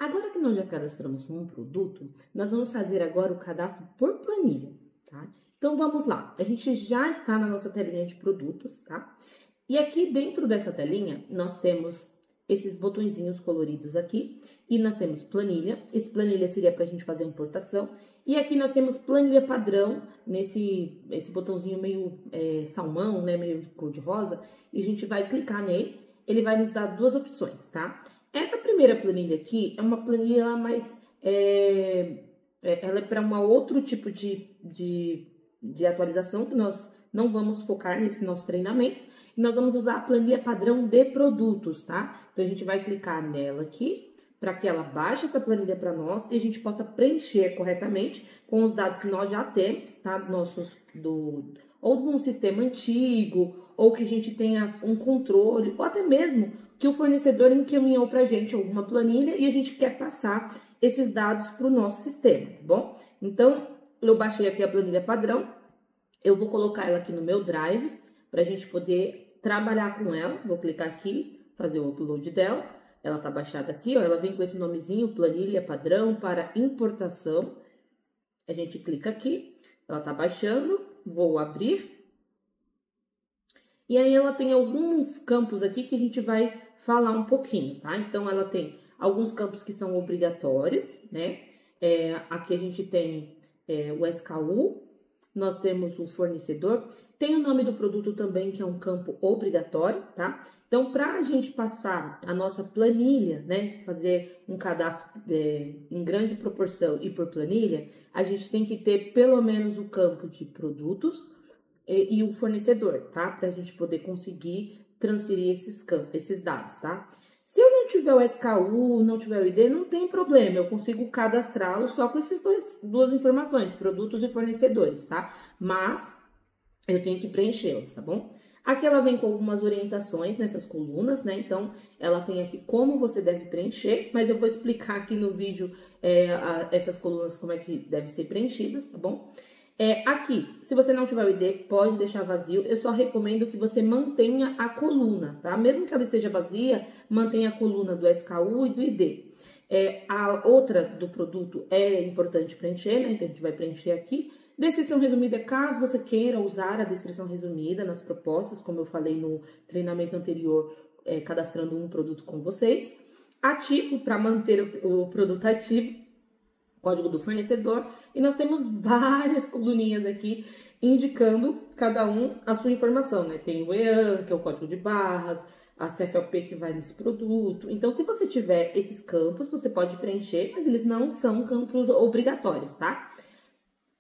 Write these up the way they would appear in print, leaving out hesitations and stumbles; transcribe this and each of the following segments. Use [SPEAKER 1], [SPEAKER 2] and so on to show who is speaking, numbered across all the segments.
[SPEAKER 1] Agora que nós já cadastramos um produto, nós vamos fazer agora o cadastro por planilha, tá? Então, vamos lá. A gente já está na nossa telinha de produtos, tá? E aqui dentro dessa telinha, nós temos esses botõezinhos coloridos aqui. E nós temos planilha. Esse planilha seria para a gente fazer a importação. E aqui nós temos planilha padrão, esse botãozinho meio salmão, né? Meio cor-de-rosa. E a gente vai clicar nele. Ele vai nos dar duas opções, tá? Essa primeira planilha aqui é uma planilha mais... ela é para um outro tipo de atualização que nós não vamos focar nesse nosso treinamento. E nós vamos usar a planilha padrão de produtos, tá? Então, a gente vai clicar nela aqui para que ela baixe essa planilha para nós e a gente possa preencher corretamente com os dados que nós já temos, tá? Ou de um sistema antigo, ou que a gente tenha um controle, ou até mesmo que o fornecedor encaminhou para a gente alguma planilha e a gente quer passar esses dados para o nosso sistema, tá bom? Então, eu baixei aqui a planilha padrão, eu vou colocar ela aqui no meu Drive, para a gente poder trabalhar com ela. Vou clicar aqui, fazer o upload dela. Ela tá baixada aqui, ó, ela vem com esse nomezinho, planilha padrão para importação. A gente clica aqui, ela tá baixando, vou abrir. E aí ela tem alguns campos aqui que a gente vai falar um pouquinho, tá? Então, ela tem alguns campos que são obrigatórios, né? Aqui a gente tem o SKU, nós temos o fornecedor, tem o nome do produto também, que é um campo obrigatório, tá? Então, para a gente passar a nossa planilha, né, fazer um cadastro em grande proporção e por planilha, a gente tem que ter pelo menos o campo de produtos e o fornecedor, tá? Para a gente poder conseguir transferir esses dados, tá? Se eu não tiver o SKU, não tiver o ID, não tem problema, eu consigo cadastrá-lo só com essas duas informações, produtos e fornecedores, tá? Mas eu tenho que preenchê-las, tá bom? Aqui ela vem com algumas orientações nessas colunas, né? Então, ela tem aqui como você deve preencher, mas eu vou explicar aqui no vídeo essas colunas como é que devem ser preenchidas, tá bom? Aqui, se você não tiver o ID, pode deixar vazio. Eu só recomendo que você mantenha a coluna, tá? Mesmo que ela esteja vazia, mantenha a coluna do SKU e do ID. A outra do produto é importante preencher, né? Então, a gente vai preencher aqui. Descrição resumida, caso você queira usar a descrição resumida nas propostas, como eu falei no treinamento anterior, cadastrando um produto com vocês. Ativo, para manter o produto ativo. Código do fornecedor, e nós temos várias coluninhas aqui indicando cada um a sua informação, né? Tem o EAN, que é o código de barras, a CFLP que vai nesse produto. Então, se você tiver esses campos, você pode preencher, mas eles não são campos obrigatórios, tá?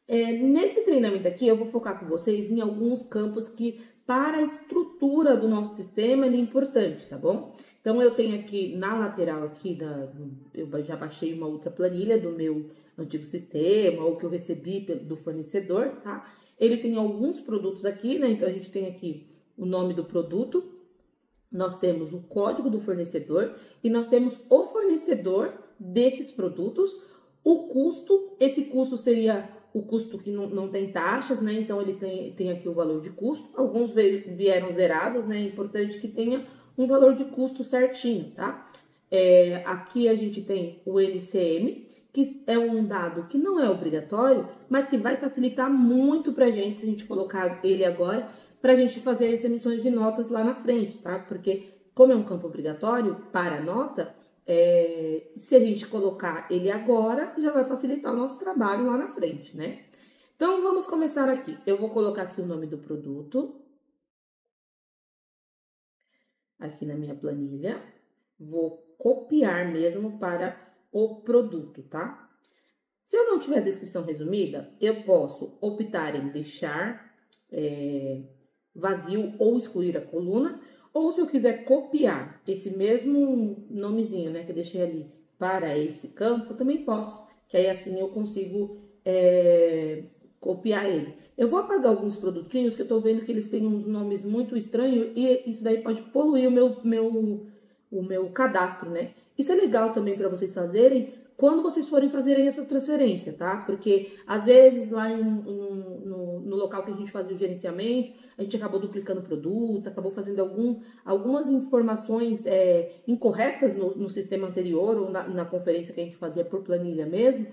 [SPEAKER 1] Nesse treinamento aqui, eu vou focar com vocês em alguns campos que, para a estrutura do nosso sistema, ele é importante, tá bom? Então, eu tenho aqui na lateral aqui, eu já baixei uma outra planilha do meu antigo sistema, ou que eu recebi do fornecedor, tá? Ele tem alguns produtos aqui, né? Então, a gente tem aqui o nome do produto, nós temos o código do fornecedor e nós temos o fornecedor desses produtos, o custo, esse custo seria o custo que não tem taxas, né? Então, ele tem aqui o valor de custo. Alguns vieram zerados, né? É importante que tenha um valor de custo certinho, tá? Aqui a gente tem o NCM, que é um dado que não é obrigatório, mas que vai facilitar muito pra gente, se a gente colocar ele agora, pra gente fazer as emissões de notas lá na frente, tá? Porque, como é um campo obrigatório para a nota, se a gente colocar ele agora, já vai facilitar o nosso trabalho lá na frente, né? Então, vamos começar aqui. Eu vou colocar aqui o nome do produto. Aqui na minha planilha. Vou copiar mesmo para o produto, tá? Se eu não tiver descrição resumida, eu posso optar em deixar vazio ou excluir a coluna. Ou se eu quiser copiar esse mesmo nomezinho, né, que eu deixei ali para esse campo, também posso. Que aí assim eu consigo copiar ele. Eu vou apagar alguns produtinhos que eu tô vendo que eles têm uns nomes muito estranhos e isso daí pode poluir o meu cadastro, né? Isso é legal também para vocês fazerem quando vocês forem fazerem essa transferência, tá? Porque às vezes lá no no local que a gente fazia o gerenciamento, a gente acabou duplicando produtos, acabou fazendo algumas informações incorretas no sistema anterior ou na conferência que a gente fazia por planilha mesmo,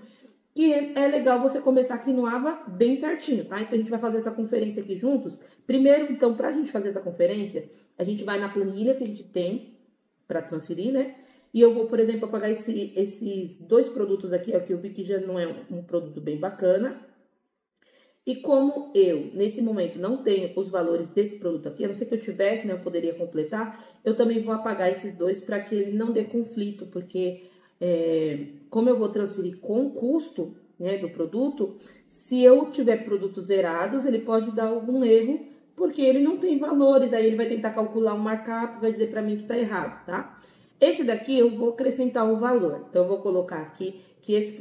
[SPEAKER 1] que é legal você começar aqui no AVA bem certinho, tá? Então, a gente vai fazer essa conferência aqui juntos. Primeiro, então, pra gente fazer essa conferência, a gente vai na planilha que a gente tem para transferir, né? E eu vou, por exemplo, apagar esses 2 produtos aqui, ó, que eu vi que já não é um produto bem bacana. E como eu, nesse momento, não tenho os valores desse produto aqui, a não ser que eu tivesse, né, eu poderia completar, eu também vou apagar esses 2 para que ele não dê conflito, porque como eu vou transferir com custo, né, do produto, se eu tiver produtos zerados, ele pode dar algum erro, porque ele não tem valores, aí ele vai tentar calcular um markup, vai dizer para mim que tá errado, tá? Esse daqui eu vou acrescentar o valor, então eu vou colocar aqui que esse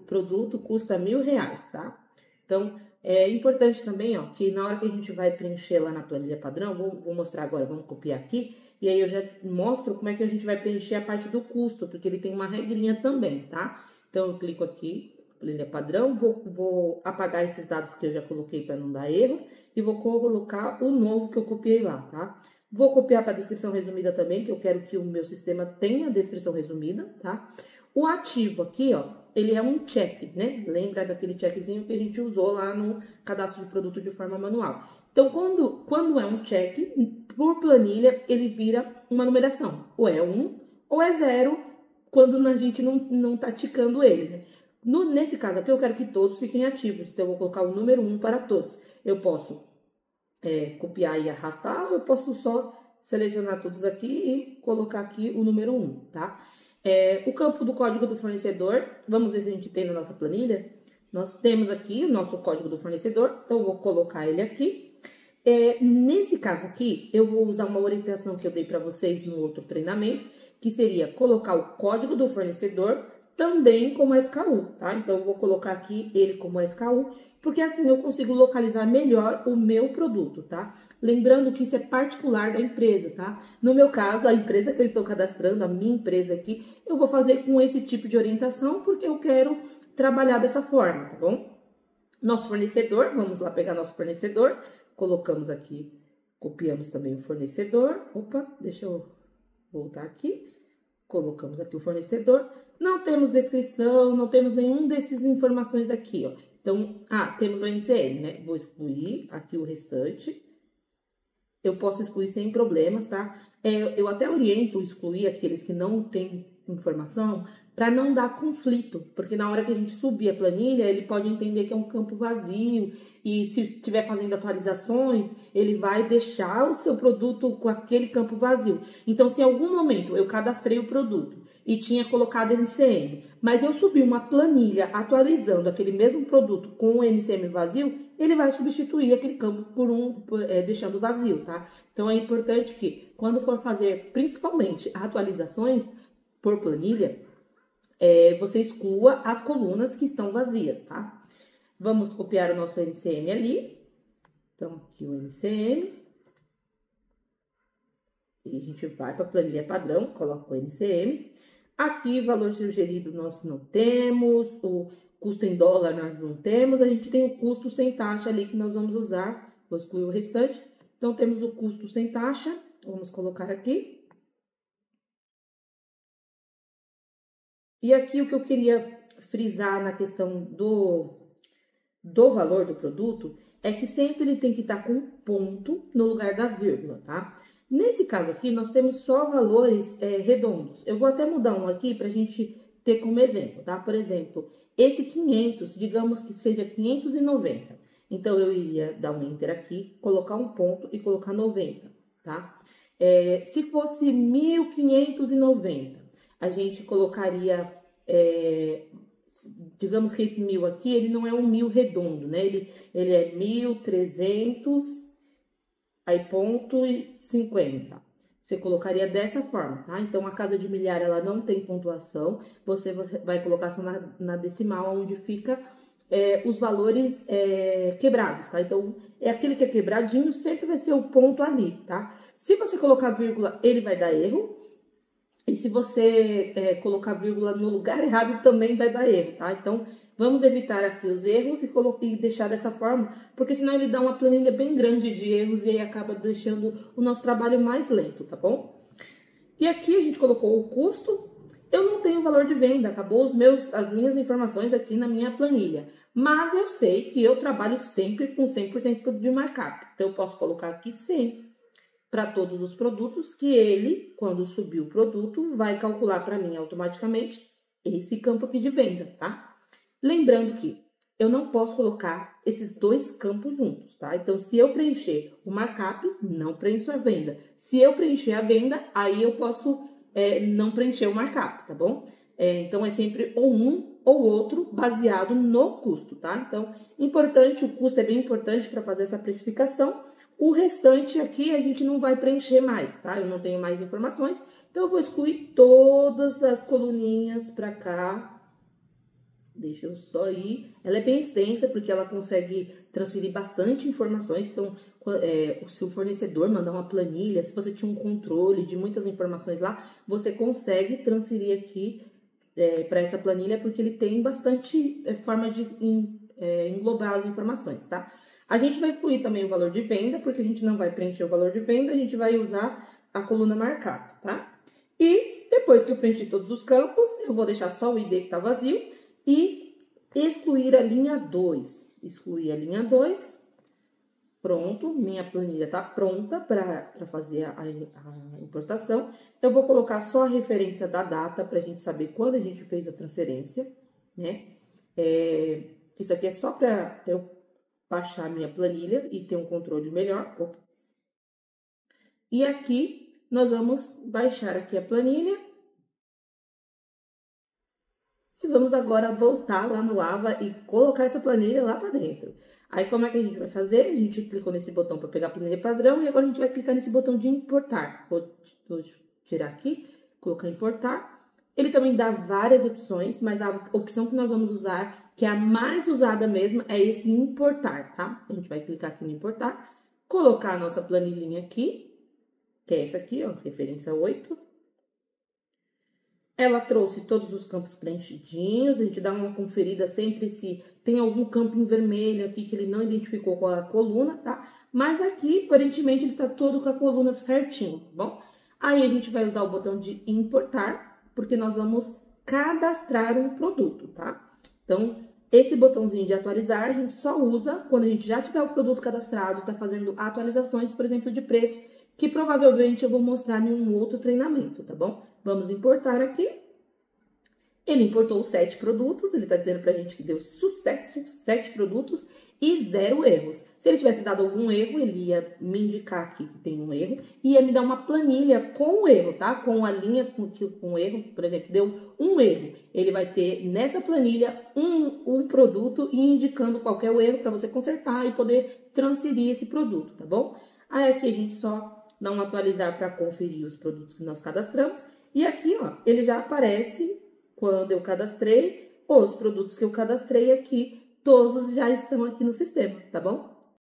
[SPEAKER 1] produto custa R$1.000, tá? Então, é importante também, ó, que na hora que a gente vai preencher lá na planilha padrão, vou mostrar agora, vamos copiar aqui, e aí eu já mostro como é que a gente vai preencher a parte do custo, porque ele tem uma regrinha também, tá? Então, eu clico aqui, planilha padrão, vou apagar esses dados que eu já coloquei para não dar erro, e vou colocar o novo que eu copiei lá, tá? Vou copiar para a descrição resumida também, que eu quero que o meu sistema tenha descrição resumida, tá? O ativo aqui, ó, ele é um check, né? Lembra daquele checkzinho que a gente usou lá no cadastro de produto de forma manual. Então, quando é um check, por planilha, ele vira uma numeração. Ou é 1 ou é 0, quando a gente não tá ticando ele, né? Nesse caso aqui, eu quero que todos fiquem ativos. Então, eu vou colocar o número 1 para todos. Eu posso copiar e arrastar, ou eu posso só selecionar todos aqui e colocar aqui o número 1, tá? O campo do código do fornecedor, vamos ver se a gente tem na nossa planilha. Nós temos aqui o nosso código do fornecedor, então eu vou colocar ele aqui. Nesse caso aqui, eu vou usar uma orientação que eu dei para vocês no outro treinamento, que seria colocar o código do fornecedor também como SKU, tá? Então, eu vou colocar aqui ele como SKU, porque assim eu consigo localizar melhor o meu produto, tá? Lembrando que isso é particular da empresa, tá? No meu caso, a empresa que eu estou cadastrando, a minha empresa aqui, eu vou fazer com esse tipo de orientação, porque eu quero trabalhar dessa forma, tá bom? Nosso fornecedor, vamos lá pegar nosso fornecedor, colocamos aqui, copiamos também o fornecedor, opa, deixa eu voltar aqui, colocamos aqui o fornecedor, não temos descrição, não temos nenhum desses informações aqui, ó. Então, temos o NCM, né? Vou excluir aqui o restante. Eu posso excluir sem problemas, tá? Eu até oriento excluir aqueles que não têm informação para não dar conflito, porque na hora que a gente subir a planilha, ele pode entender que é um campo vazio e se estiver fazendo atualizações, ele vai deixar o seu produto com aquele campo vazio. Então, se em algum momento eu cadastrei o produto e tinha colocado NCM, mas eu subi uma planilha atualizando aquele mesmo produto com o NCM vazio, ele vai substituir aquele campo deixando vazio, tá? Então, é importante que quando for fazer, principalmente, atualizações por planilha, você exclua as colunas que estão vazias, tá? Vamos copiar o nosso NCM ali. Então, aqui o NCM. E a gente vai para a planilha padrão, coloca o NCM. Aqui, valor sugerido nós não temos, o custo em dólar nós não temos, a gente tem o custo sem taxa ali que nós vamos usar. Vou excluir o restante. Então, temos o custo sem taxa, vamos colocar aqui. E aqui o que eu queria frisar na questão do valor do produto é que sempre ele tem que estar com ponto no lugar da vírgula, tá? Nesse caso aqui, nós temos só valores redondos. Eu vou até mudar um aqui para a gente ter como exemplo, tá? Por exemplo, esse 500, digamos que seja 590. Então, eu iria dar um Enter aqui, colocar um ponto e colocar 90, tá? Se fosse 1.590, a gente colocaria, digamos que esse 1.000 aqui, ele não é um 1.000 redondo, né? Ele é 1.300, aí ponto e 50. Você colocaria dessa forma, tá? Então, a casa de milhar, ela não tem pontuação, você vai colocar só na decimal, onde fica os valores quebrados, tá? Então, aquele que é quebradinho sempre vai ser o ponto ali, tá? Se você colocar vírgula, ele vai dar erro. E se você colocar vírgula no lugar errado, também vai dar erro, tá? Então, vamos evitar aqui os erros e deixar dessa forma, porque senão ele dá uma planilha bem grande de erros e aí acaba deixando o nosso trabalho mais lento, tá bom? E aqui a gente colocou o custo. Eu não tenho valor de venda, acabou as minhas informações aqui na minha planilha. Mas eu sei que eu trabalho sempre com 100% de markup. Então, eu posso colocar aqui 100 para todos os produtos, que ele, quando subir o produto, vai calcular para mim automaticamente esse campo aqui de venda, tá? Lembrando que eu não posso colocar esses dois campos juntos, tá? Então, se eu preencher o markup, não preencho a venda. Se eu preencher a venda, aí eu posso não preencher o markup, tá bom? Então, é sempre ou um ou outro baseado no custo, tá? Então, importante, o custo é bem importante para fazer essa precificação. O restante aqui a gente não vai preencher mais, tá? Eu não tenho mais informações, então eu vou excluir todas as coluninhas para cá. Deixa eu só ir. Ela é bem extensa porque ela consegue transferir bastante informações. Então, se o fornecedor mandar uma planilha, se você tinha um controle de muitas informações lá, você consegue transferir aqui para essa planilha porque ele tem bastante forma de englobar as informações, tá? A gente vai excluir também o valor de venda, porque a gente não vai preencher o valor de venda, a gente vai usar a coluna markup, tá? E depois que eu preenchi todos os campos, eu vou deixar só o ID que está vazio e excluir a linha 2. Excluir a linha 2. Pronto, minha planilha está pronta para fazer a importação. Eu vou colocar só a referência da data para a gente saber quando a gente fez a transferência, né? Isso aqui é só para eu baixar a minha planilha e ter um controle melhor. Opa. E aqui, nós vamos baixar aqui a planilha. E vamos agora voltar lá no Ava e colocar essa planilha lá para dentro. Aí, como é que a gente vai fazer? A gente clicou nesse botão para pegar a planilha padrão e agora a gente vai clicar nesse botão de importar. Vou tirar aqui, colocar importar. Ele também dá várias opções, mas a opção que nós vamos usar, que é a mais usada mesmo, é esse importar, tá? A gente vai clicar aqui no importar, colocar a nossa planilhinha aqui, que é essa aqui, ó, referência 8. Ela trouxe todos os campos preenchidinhos, a gente dá uma conferida sempre se tem algum campo em vermelho aqui que ele não identificou com a coluna, tá? Mas aqui, aparentemente, ele tá todo com a coluna certinho, tá bom? Aí, a gente vai usar o botão de importar, porque nós vamos cadastrar um produto, tá? Então, esse botãozinho de atualizar, a gente só usa quando a gente já tiver o produto cadastrado, tá fazendo atualizações, por exemplo, de preço, que provavelmente eu vou mostrar em um outro treinamento, tá bom? Vamos importar aqui. Ele importou 7 produtos, ele tá dizendo pra gente que deu sucesso, 7 produtos e 0 erros. Se ele tivesse dado algum erro, ele ia me indicar aqui que tem um erro e ia me dar uma planilha com o erro, tá? Com a linha com erro, por exemplo, deu um erro. Ele vai ter nessa planilha um produto e indicando qual que é o erro para você consertar e poder transferir esse produto, tá bom? Aí aqui a gente só dá um atualizar para conferir os produtos que nós cadastramos. E aqui, ó, ele já aparece quando eu cadastrei, os produtos que eu cadastrei aqui, todos já estão aqui no sistema, tá bom?